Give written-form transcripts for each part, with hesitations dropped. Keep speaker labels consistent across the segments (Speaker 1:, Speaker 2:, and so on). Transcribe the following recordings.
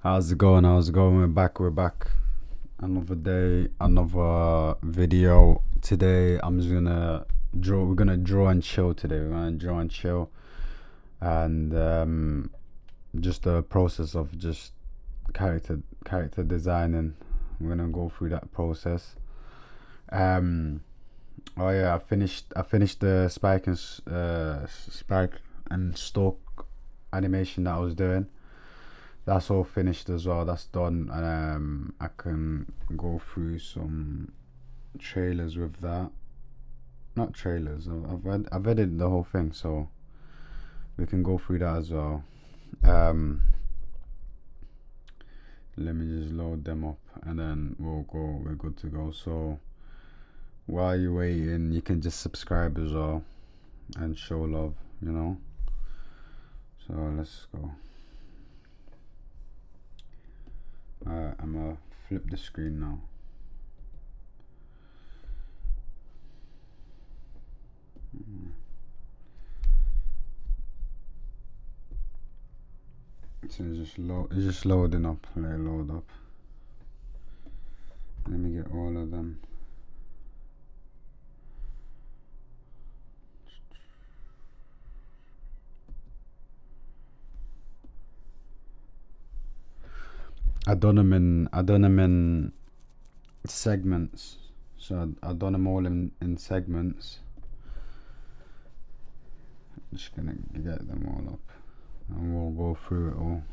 Speaker 1: How's it going? How's it going? We're back. We're back. Another day, another video. Today, I'm just gonna draw. We're gonna draw and chill today. We're gonna draw and chill, and just the process of just character designing. We're gonna go through that process. Um. Oh yeah, I finished the spike and stalk animation that I was doing. That's all finished as well. That's done, and I can go through some trailers with that. Not trailers. I've edited the whole thing, so we can go through that as well. Um, Let me just load them up, and then we'll go. We're good to go. So while you're waiting, you can just subscribe as well and show love. You know. So let's go. I'm gonna flip the screen now. So it's just loading up. Let it load up. Let me get all of them. I done them in segments. So I done them all in segments. Just gonna get them all up, and we'll go through it all.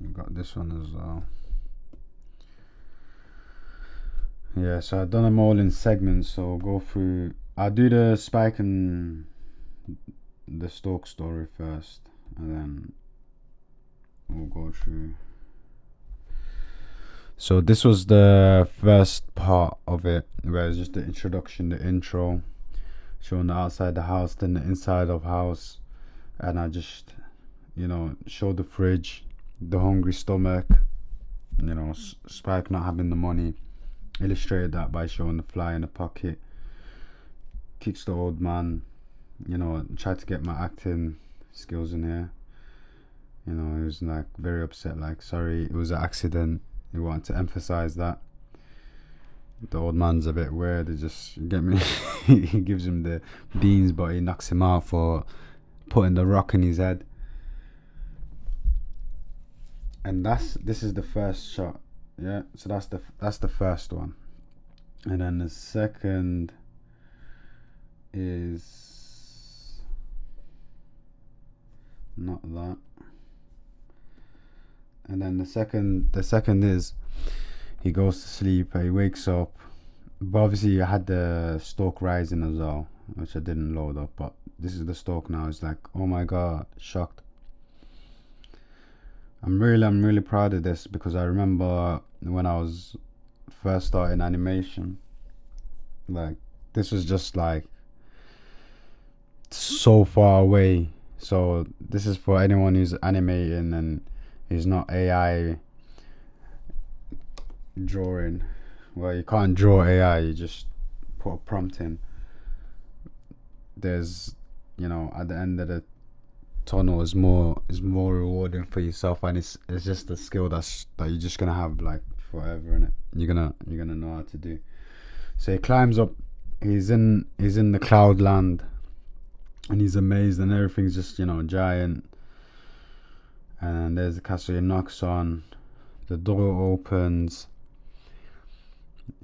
Speaker 1: We got this one as well. Yeah, so I've done them all in segments. So we'll go through. I'll do the spike and the stalk story first, and then we'll go through. So this was the first part of it, where it's just the introduction, the intro, showing the outside the house, then the inside of house, and I just, showed the fridge, the hungry stomach, Spike not having the money, illustrated that by showing the fly in the pocket, kicks the old man, tried to get my acting skills in here. He was like very upset, like, sorry, it was an accident. He wanted to emphasize that. The old man's a bit weird. He just, get me? He gives him the beans, but he knocks him out for putting the rock in his head. And this is the first shot. Yeah, so that's the first one. And then the second is not that. And then the second is he goes to sleep, he wakes up, but obviously I had the stalk rising as well, which I didn't load up, but this is the stalk now. It's like, oh my god, shocked. I'm really proud of this, because I remember when I was first starting animation, like, this was just like so far away. So this is for anyone who's animating and is not AI drawing. Well, you can't draw AI, you just put a prompt in. There's, at the end of the tunnel is more rewarding for yourself, and it's just a skill that you're just gonna have like forever, and you're gonna know how to do. So he climbs up, he's in the cloud land, and he's amazed, and everything's just giant. And there's the castle. He knocks on, the door opens,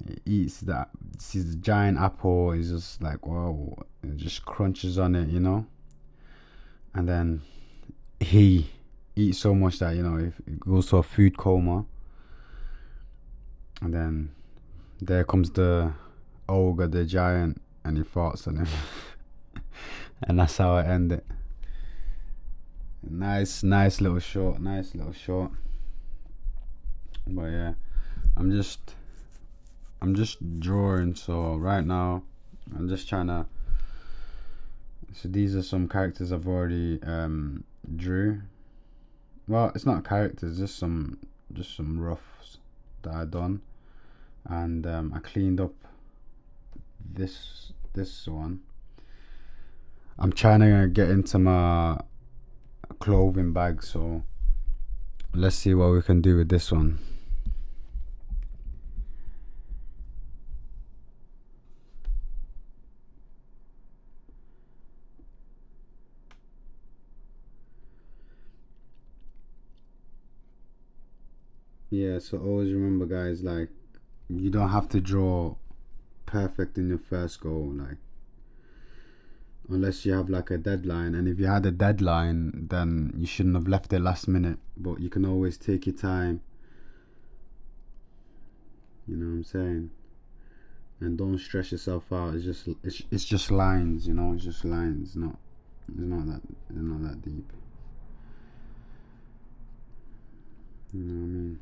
Speaker 1: he eats that, sees the giant apple. He's just like, whoa, it just crunches on it, and then he eats so much that it goes to a food coma. And then there comes the ogre, the giant, and he farts on him. And that's how I end it. Nice little short. But yeah, I'm just drawing. So right now I'm just trying to. So these are some characters I've already drew. well, it's not characters, just some roughs that I done, and I cleaned up this one. I'm trying to get into my clothing bag, so let's see what we can do with this one. Yeah, so always remember, guys, like, you don't have to draw perfect in your first go, like, unless you have like a deadline. And if you had a deadline, then you shouldn't have left it last minute, but you can always take your time, you know what I'm saying? And don't stress yourself out. It's just lines, you know. It's just lines. It's not that deep, you know what I mean?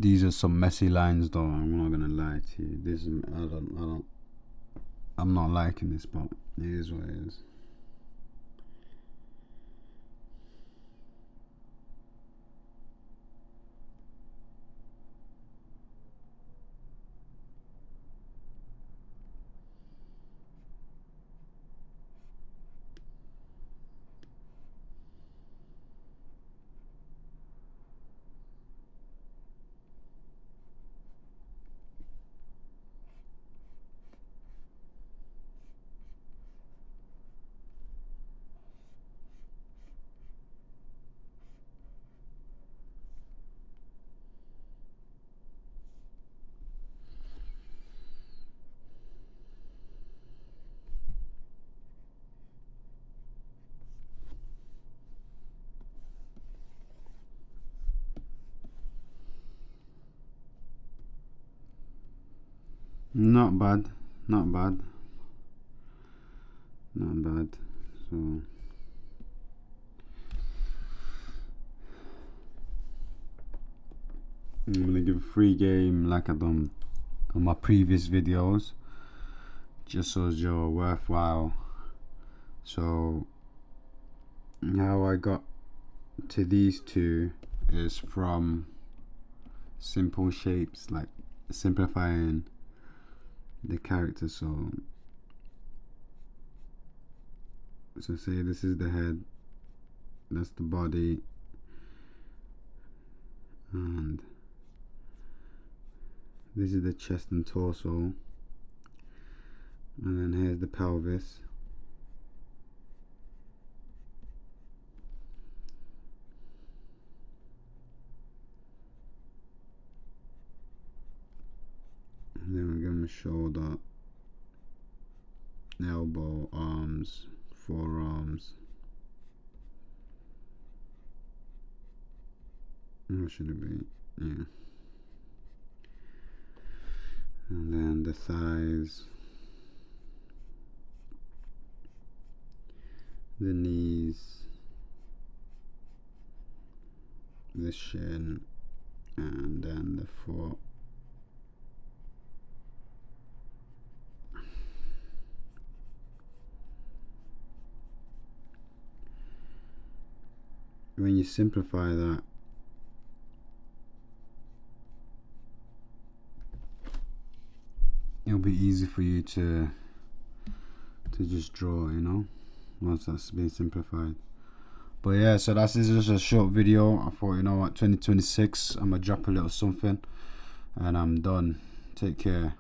Speaker 1: These are some messy lines, though. I'm not gonna lie to you. I'm not liking this, but it is what it is. Not bad, not bad, not bad. So I'm gonna give a free game like I've done on my previous videos, just so you're worthwhile. So how I got to these two is from simple shapes, like simplifying the character. So say this is the head, that's the body, and this is the chest and torso, and then here's the pelvis. And then we're gonna shoulder, elbow, arms, forearms. What should it be? Yeah. And then the thighs, the knees, the shin, and then the foot. When you simplify that, it'll be easy for you to just draw, you know, once that's been simplified. But yeah, so that's just a short video. I thought, you know what, 2026, I'm gonna drop a little something, and I'm done. Take care.